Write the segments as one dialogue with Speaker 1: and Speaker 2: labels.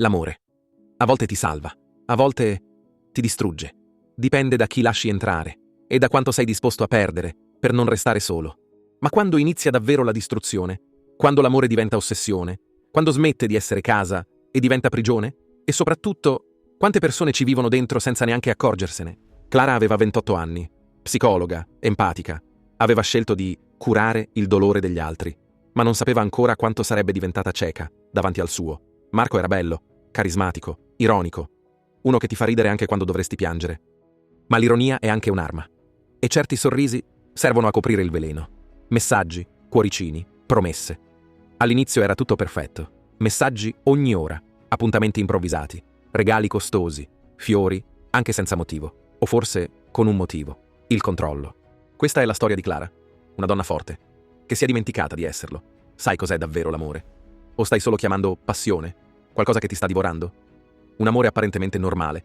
Speaker 1: L'amore. A volte ti salva, a volte ti distrugge. Dipende da chi lasci entrare e da quanto sei disposto a perdere per non restare solo. Ma quando inizia davvero la distruzione, quando l'amore diventa ossessione, quando smette di essere casa e diventa prigione, e soprattutto, quante persone ci vivono dentro senza neanche accorgersene? Clara aveva 28 anni, psicologa, empatica, aveva scelto di curare il dolore degli altri, ma non sapeva ancora quanto sarebbe diventata cieca davanti al suo. Marco era bello, carismatico, ironico, uno che ti fa ridere anche quando dovresti piangere. Ma l'ironia è anche un'arma, e certi sorrisi servono a coprire il veleno. Messaggi, cuoricini, promesse. All'inizio era tutto perfetto, messaggi ogni ora, appuntamenti improvvisati, regali costosi, fiori, anche senza motivo, o forse con un motivo, il controllo. Questa è la storia di Clara, una donna forte, che si è dimenticata di esserlo. Sai cos'è davvero l'amore? O stai solo chiamando passione, qualcosa che ti sta divorando? Un amore apparentemente normale,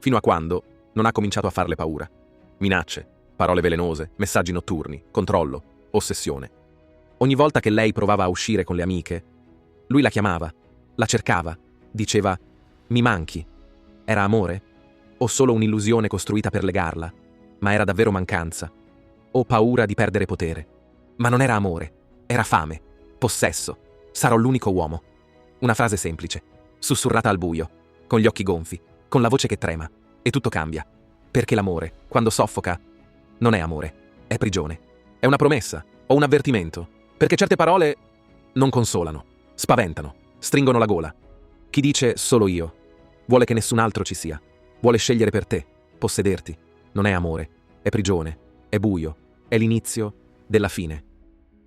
Speaker 1: fino a quando non ha cominciato a farle paura. Minacce, parole velenose, messaggi notturni, controllo, ossessione. Ogni volta che lei provava a uscire con le amiche, lui la chiamava, la cercava, diceva «mi manchi». Era amore? O solo un'illusione costruita per legarla? Ma era davvero mancanza? O paura di perdere potere? Ma non era amore, era fame, possesso. Sarò l'unico uomo. Una frase semplice, sussurrata al buio, con gli occhi gonfi, con la voce che trema, e tutto cambia. Perché l'amore, quando soffoca, non è amore, è prigione. È una promessa o un avvertimento, perché certe parole non consolano, spaventano, stringono la gola. Chi dice solo io vuole che nessun altro ci sia, vuole scegliere per te, possederti. Non è amore, è prigione, è buio, è l'inizio della fine.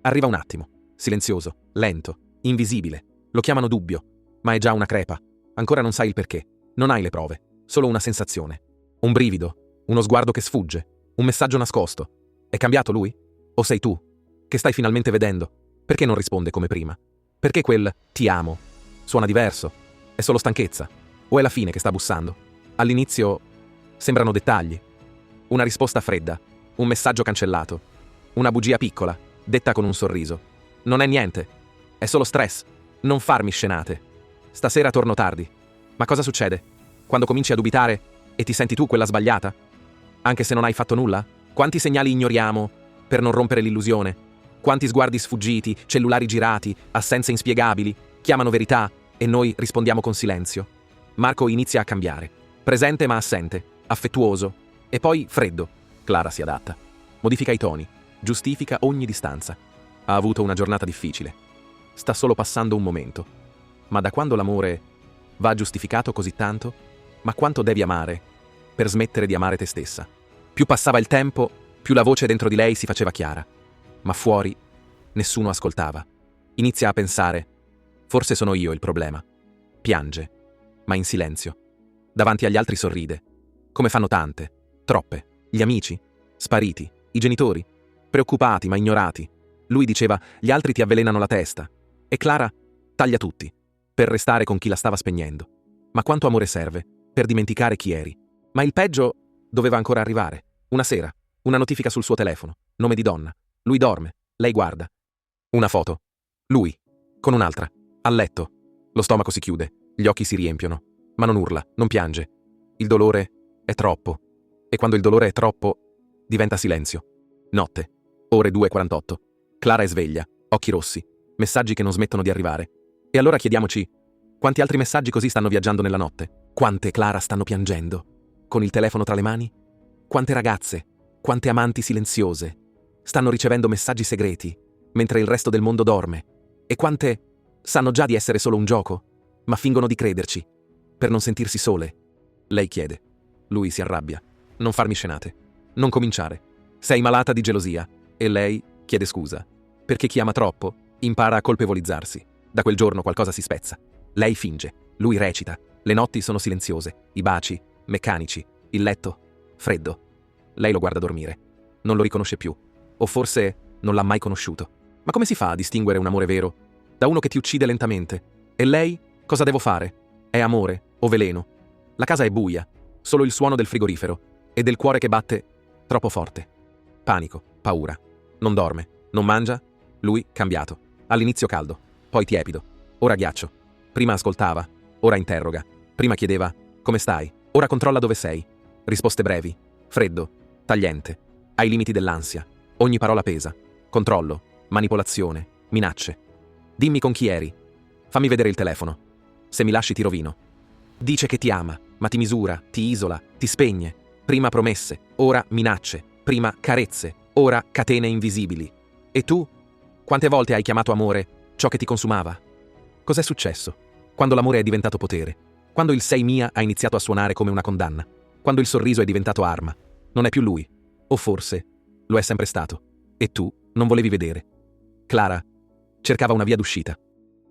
Speaker 1: Arriva un attimo, silenzioso, lento, invisibile. Lo chiamano dubbio, ma è già una crepa. Ancora non sai il perché, non hai le prove, solo una sensazione. Un brivido, uno sguardo che sfugge, un messaggio nascosto. È cambiato lui? O sei tu, che stai finalmente vedendo? Perché non risponde come prima? Perché quel «ti amo» suona diverso? È solo stanchezza? O è la fine che sta bussando? All'inizio sembrano dettagli. Una risposta fredda, un messaggio cancellato, una bugia piccola, detta con un sorriso. Non è niente, è solo stress. Non farmi scenate. Stasera torno tardi. Ma cosa succede? Quando cominci a dubitare e ti senti tu quella sbagliata? Anche se non hai fatto nulla? Quanti segnali ignoriamo per non rompere l'illusione? Quanti sguardi sfuggiti, cellulari girati, assenze inspiegabili, chiamano verità e noi rispondiamo con silenzio. Marco inizia a cambiare. Presente ma assente, affettuoso e poi freddo. Clara si adatta. Modifica i toni, giustifica ogni distanza. Ha avuto una giornata difficile. Sta solo passando un momento. Ma da quando l'amore va giustificato così tanto? Ma quanto devi amare per smettere di amare te stessa? Più passava il tempo, più la voce dentro di lei si faceva chiara. Ma fuori nessuno ascoltava. Inizia a pensare, forse sono io il problema. Piange, ma in silenzio. Davanti agli altri sorride. Come fanno tante, troppe. Gli amici, spariti, i genitori, preoccupati ma ignorati. Lui diceva, gli altri ti avvelenano la testa. E Clara taglia tutti, per restare con chi la stava spegnendo. Ma quanto amore serve per dimenticare chi eri? Ma il peggio doveva ancora arrivare. Una sera, una notifica sul suo telefono, nome di donna. Lui dorme, lei guarda. Una foto. Lui, con un'altra, a letto. Lo stomaco si chiude, gli occhi si riempiono, ma non urla, non piange. Il dolore è troppo. E quando il dolore è troppo, diventa silenzio. Notte, ore 2:48. Clara è sveglia, occhi rossi, messaggi che non smettono di arrivare. E allora chiediamoci, quanti altri messaggi così stanno viaggiando nella notte? Quante Clara stanno piangendo, con il telefono tra le mani? Quante ragazze, quante amanti silenziose, stanno ricevendo messaggi segreti, mentre il resto del mondo dorme? E quante sanno già di essere solo un gioco, ma fingono di crederci, per non sentirsi sole? Lei chiede. Lui si arrabbia. Non farmi scenate. Non cominciare. Sei malata di gelosia. E lei chiede scusa. Perché chi ama troppo impara a colpevolizzarsi. Da quel giorno qualcosa si spezza. Lei finge. Lui recita. Le notti sono silenziose. I baci, meccanici. Il letto, freddo. Lei lo guarda dormire. Non lo riconosce più. O forse non l'ha mai conosciuto. Ma come si fa a distinguere un amore vero da uno che ti uccide lentamente? E lei? Cosa devo fare? È amore o veleno? La casa è buia. Solo il suono del frigorifero e del cuore che batte troppo forte. Panico, paura. Non dorme, non mangia. Lui cambiato. All'inizio caldo, poi tiepido. Ora ghiaccio. Prima ascoltava, ora interroga. Prima chiedeva come stai, ora controlla dove sei. Risposte brevi, freddo, tagliente, ai limiti dell'ansia. Ogni parola pesa. Controllo, manipolazione, minacce. Dimmi con chi eri. Fammi vedere il telefono. Se mi lasci ti rovino. Dice che ti ama, ma ti misura, ti isola, ti spegne. Prima promesse, ora minacce. Prima carezze, ora catene invisibili. E tu? Quante volte hai chiamato amore ciò che ti consumava? Cos'è successo? Quando l'amore è diventato potere? Quando il sei mia ha iniziato a suonare come una condanna? Quando il sorriso è diventato arma? Non è più lui. O forse lo è sempre stato. E tu non volevi vedere. Clara cercava una via d'uscita.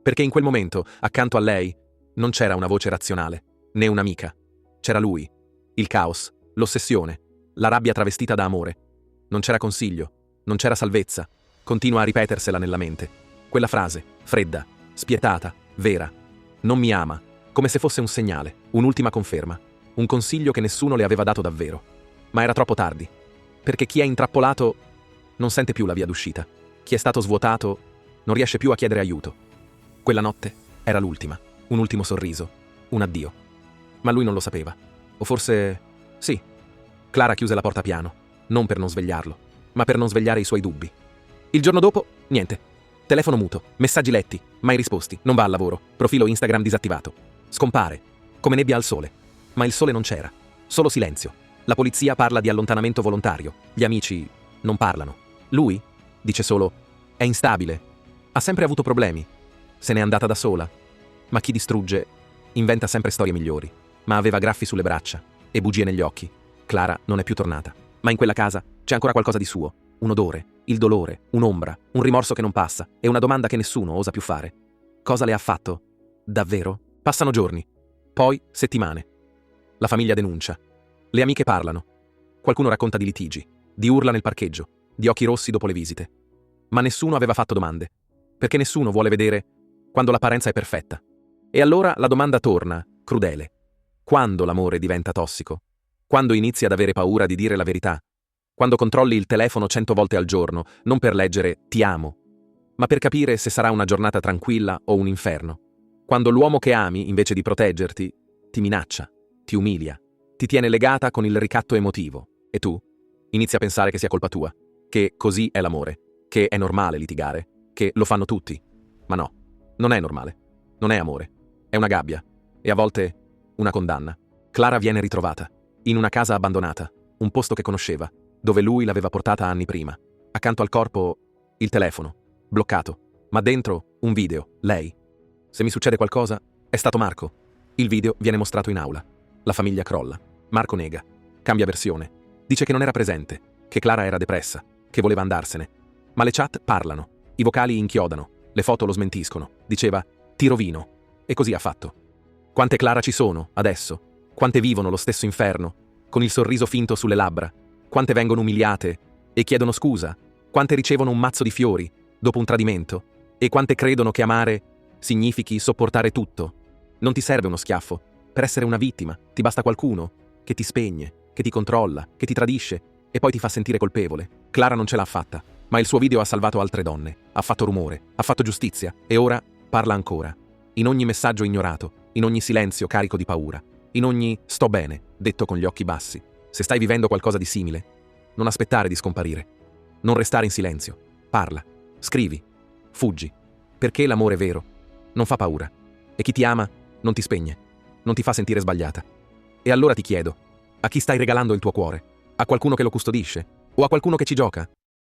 Speaker 1: Perché in quel momento, accanto a lei, non c'era una voce razionale, né un'amica. C'era lui, il caos, l'ossessione, la rabbia travestita da amore. Non c'era consiglio, non c'era salvezza. Continua a ripetersela nella mente. Quella frase, fredda, spietata, vera. Non mi ama, come se fosse un segnale, un'ultima conferma, un consiglio che nessuno le aveva dato davvero. Ma era troppo tardi. Perché chi è intrappolato non sente più la via d'uscita. Chi è stato svuotato non riesce più a chiedere aiuto. Quella notte era l'ultima, un ultimo sorriso, un addio. Ma lui non lo sapeva. O forse sì. Clara chiuse la porta piano, non per non svegliarlo, ma per non svegliare i suoi dubbi. Il giorno dopo, niente. Telefono muto, messaggi letti, mai risposti, non va al lavoro, profilo Instagram disattivato. Scompare, come nebbia al sole. Ma il sole non c'era, solo silenzio. La polizia parla di allontanamento volontario, gli amici non parlano. Lui dice solo, è instabile, ha sempre avuto problemi, se n'è andata da sola. Ma chi distrugge inventa sempre storie migliori. Ma aveva graffi sulle braccia e bugie negli occhi. Clara non è più tornata, ma in quella casa c'è ancora qualcosa di suo. Un odore, il dolore, un'ombra, un rimorso che non passa e una domanda che nessuno osa più fare. Cosa le ha fatto? Davvero? Passano giorni, poi settimane. La famiglia denuncia. Le amiche parlano. Qualcuno racconta di litigi, di urla nel parcheggio, di occhi rossi dopo le visite. Ma nessuno aveva fatto domande, perché nessuno vuole vedere quando l'apparenza è perfetta. E allora la domanda torna, crudele. Quando l'amore diventa tossico? Quando inizi ad avere paura di dire la verità? Quando controlli il telefono 100 volte al giorno, non per leggere «ti amo», ma per capire se sarà una giornata tranquilla o un inferno. Quando l'uomo che ami, invece di proteggerti, ti minaccia, ti umilia, ti tiene legata con il ricatto emotivo. E tu inizi a pensare che sia colpa tua, che così è l'amore, che è normale litigare, che lo fanno tutti. Ma no, non è normale, non è amore, è una gabbia e a volte una condanna. Clara viene ritrovata, in una casa abbandonata, un posto che conosceva, dove lui l'aveva portata anni prima. Accanto al corpo, il telefono, bloccato, ma dentro un video, lei. Se mi succede qualcosa, è stato Marco. Il video viene mostrato in aula. La famiglia crolla. Marco nega, cambia versione. Dice che non era presente, che Clara era depressa, che voleva andarsene. Ma le chat parlano, i vocali inchiodano, le foto lo smentiscono. Diceva, ti rovino. E così ha fatto. Quante Clara ci sono, adesso? Quante vivono lo stesso inferno, con il sorriso finto sulle labbra? Quante vengono umiliate e chiedono scusa? Quante ricevono un mazzo di fiori dopo un tradimento? E quante credono che amare significhi sopportare tutto? Non ti serve uno schiaffo per essere una vittima, ti basta qualcuno che ti spegne, che ti controlla, che ti tradisce e poi ti fa sentire colpevole. Clara non ce l'ha fatta, ma il suo video ha salvato altre donne, ha fatto rumore, ha fatto giustizia e ora parla ancora. In ogni messaggio ignorato, in ogni silenzio carico di paura, in ogni sto bene, detto con gli occhi bassi. Se stai vivendo qualcosa di simile, non aspettare di scomparire. Non restare in silenzio. Parla, scrivi, fuggi. Perché l'amore vero non fa paura. E chi ti ama non ti spegne, non ti fa sentire sbagliata. E allora ti chiedo, a chi stai regalando il tuo cuore? A qualcuno che lo custodisce? O a qualcuno che ci gioca?